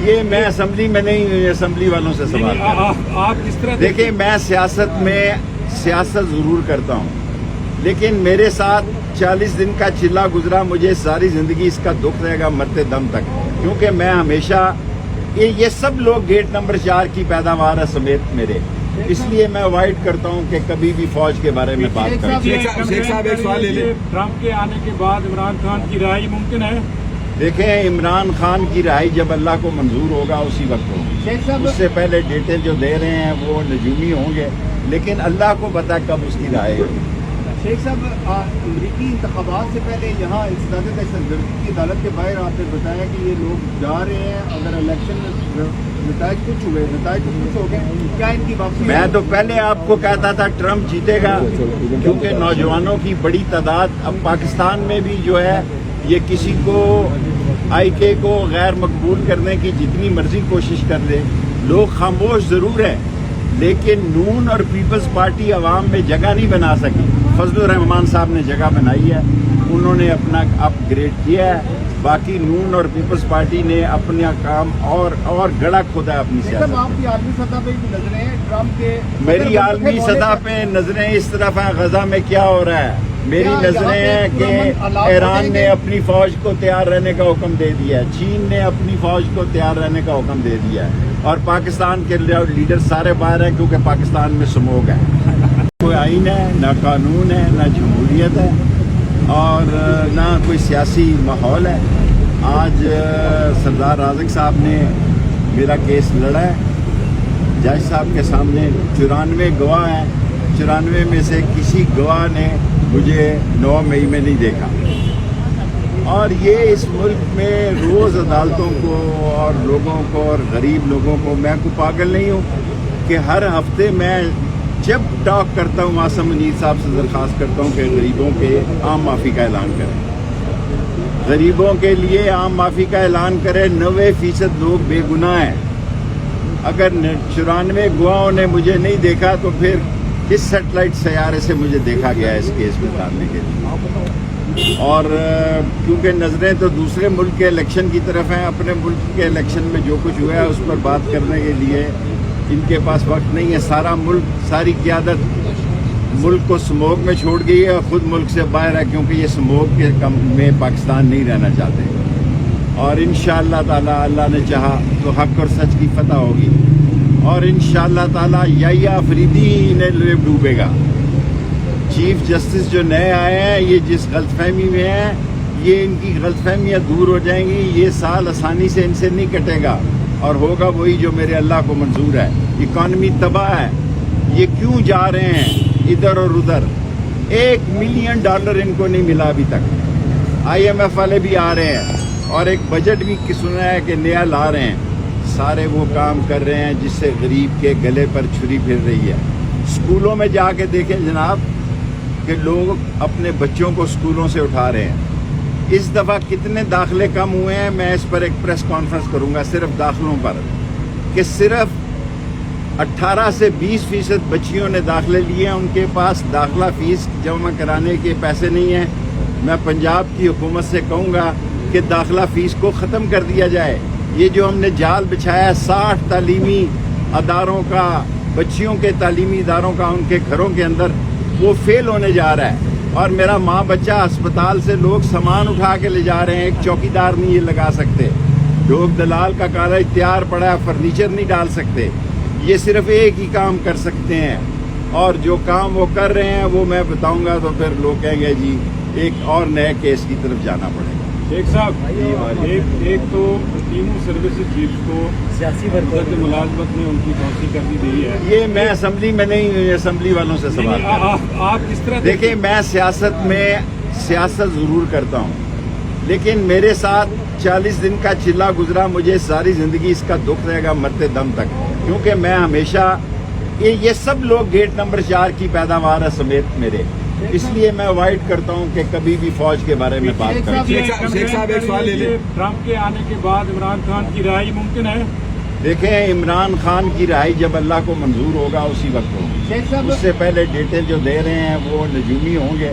یہ میں اسمبلی میں نہیں، اسمبلی والوں سے سوال آپ کس طرح دیکھیں، میں سیاست ضرور کرتا ہوں، لیکن میرے ساتھ 40 دن کا چلا گزرا، مجھے ساری زندگی اس کا دکھ رہے گا مرتے دم تک، کیونکہ میں ہمیشہ یہ سب لوگ گیٹ نمبر 4 کی پیداوار ہے سمیت میرے، اس لیے میں اوائڈ کرتا ہوں کہ کبھی بھی فوج کے بارے میں بات کریں۔ شیخ صاحب ایک سوال لے لیں، ٹرمپ کے آنے کے بعد عمران خان کی رہائی ممکن ہے؟ دیکھیں، عمران خان کی رہائی جب اللہ کو منظور ہوگا اسی وقت ہوگی، اس سے پہلے ڈیٹیں جو دے رہے ہیں وہ نجومی ہوں گے، لیکن اللہ کو پتہ کب اس کی رہائی ہوگی۔ شیخ صاحب، امریکی انتخابات سے پہلے یہاں انسداد دہشت گردی کی عدالت کے باہر آپ نے بتایا کہ یہ لوگ جا رہے ہیں، اگر الیکشن نتائج کچھ ہوئے، نتائج کچھ ہو گئے، کیا ان کی واپسی؟ میں تو پہلے آپ کو کہتا تھا ٹرمپ جیتے گا، کیونکہ نوجوانوں کی بڑی تعداد اب پاکستان میں بھی جو ہے، یہ کسی کو آئی کے کو غیر مقبول کرنے کی جتنی مرضی کوشش کر لے، لوگ خاموش ضرور ہیں، لیکن نون اور پیپلز پارٹی عوام میں جگہ نہیں بنا سکی۔ فضل الرحمان صاحب نے جگہ بنائی ہے، انہوں نے اپنا اپ گریڈ کیا ہے، باقی نون اور پیپلز پارٹی نے اپنا کام اور گڑھا کھودا ہے اپنی سیاست۔ آپ کی عالمی سطح پہ بھی نظریں ہیں ٹرمپ کے؟ میری عالمی سطح پہ نظریں اس طرف ہیں غزہ میں کیا ہو رہا ہے، میری نظریں ہیں کہ ایران نے اپنی فوج کو تیار رہنے کا حکم دے دیا ہے، چین نے اپنی فوج کو تیار رہنے کا حکم دے دیا ہے، اور پاکستان کے لیڈر سارے باہر ہیں کیونکہ پاکستان میں سموگ ہے، کوئی آئین ہے، نہ قانون ہے، نہ جمہوریت ہے، اور نہ کوئی سیاسی ماحول ہے۔ آج سردار رازق صاحب نے میرا کیس لڑا ہے جج صاحب کے سامنے، 94 گواہ ہیں، 94 میں سے کسی گواہ نے مجھے 9 مئی میں نہیں دیکھا، اور یہ اس ملک میں روز عدالتوں کو اور لوگوں کو اور غریب لوگوں کو، میں کوئی پاگل نہیں ہوں کہ ہر ہفتے میں جب ٹاک کرتا ہوں عاصم منیر صاحب سے درخواست کرتا ہوں کہ غریبوں کے عام معافی کا اعلان کریں، غریبوں کے لیے عام معافی کا اعلان کریں۔ 90% لوگ بے گناہ ہیں، اگر 94 گواہوں نے مجھے نہیں دیکھا تو پھر کس سیٹلائٹ سیارے سے مجھے دیکھا گیا ہے اس کیس میں ڈالنے کے لیے؟ اور کیونکہ نظریں تو دوسرے ملک کے الیکشن کی طرف ہیں، اپنے ملک کے الیکشن میں جو کچھ ہوا ہے اس پر بات کرنے کے لیے ان کے پاس وقت نہیں ہے۔ سارا ملک، ساری قیادت ملک کو سموگ میں چھوڑ گئی ہے، اور خود ملک سے باہر ہے، کیونکہ یہ سموگ کے کم میں پاکستان نہیں رہنا چاہتے، اور انشاءاللہ تعالی اللہ نے چاہا تو حق اور سچ کی فتح ہوگی، اور انشاءاللہ تعالی یحییٰ آفریدی ہی انہیں ڈوبے گا۔ چیف جسٹس جو نئے آئے ہیں، یہ جس غلط فہمی میں ہیں، یہ ان کی غلط فہمیاں دور ہو جائیں گی، یہ سال آسانی سے ان سے نہیں کٹے گا، اور ہوگا وہی جو میرے اللہ کو منظور ہے۔ اکانومی تباہ ہے، یہ کیوں جا رہے ہیں ادھر اور ادھر؟ $1 ملین ان کو نہیں ملا ابھی تک۔ IMF والے بھی آ رہے ہیں، اور ایک بجٹ بھی سنا ہے کہ نیا لا رہے ہیں، سارے وہ کام کر رہے ہیں جس سے غریب کے گلے پر چھری پھر رہی ہے۔ اسکولوں میں جا کے دیکھیں جناب کہ لوگ اپنے بچوں کو اسکولوں سے اٹھا رہے ہیں۔ اس دفعہ کتنے داخلے کم ہوئے ہیں، میں اس پر ایک پریس کانفرنس کروں گا صرف داخلوں پر، کہ صرف 18 سے 20% بچیوں نے داخلے لیے ہیں، ان کے پاس داخلہ فیس جمع کرانے کے پیسے نہیں ہیں۔ میں پنجاب کی حکومت سے کہوں گا کہ داخلہ فیس کو ختم کر دیا جائے۔ یہ جو ہم نے جال بچھایا 60 تعلیمی اداروں کا، بچیوں کے تعلیمی اداروں کا ان کے گھروں کے اندر، وہ فیل ہونے جا رہا ہے، اور میرا ماں بچہ اسپتال سے لوگ سامان اٹھا کے لے جا رہے ہیں، ایک چوکی دار نہیں یہ لگا سکتے، لوگ دلال کا کالج تیار پڑا ہے، فرنیچر نہیں ڈال سکتے۔ یہ صرف ایک ہی کام کر سکتے ہیں، اور جو کام وہ کر رہے ہیں وہ میں بتاؤں گا تو پھر لوگ کہیں گے جی ایک اور نئے کیس کی طرف جانا پڑے گا۔ شیخ صاحب، ایک تو تینوں سروسز چیفز کو سیاسی ورکر ملازمت میں ان کی توسیع کر دی گئی ہے۔ یہ میں اسمبلی میں نہیں، اسمبلی والوں سے سوال آپ کس طرح دیکھیں، میں سیاست ضرور کرتا ہوں، لیکن میرے ساتھ 40 دن کا چلا گزرا، مجھے ساری زندگی اس کا دکھ رہے گا مرتے دم تک، کیونکہ میں ہمیشہ یہ سب لوگ گیٹ نمبر 4 کی پیداوار ہے سمیت میرے، اس لیے میں اوائڈ کرتا ہوں کہ کبھی بھی فوج کے بارے میں بات کریں۔ شیخ صاحب ایک سوال لے لیں، ٹرمپ کے آنے کے بعد عمران خان کی رہائی ممکن ہے؟ دیکھیں، عمران خان کی رہائی جب اللہ کو منظور ہوگا اسی وقت ہوگی، اس سے پہلے ڈیٹیں جو دے رہے ہیں وہ نجومی ہوں گے،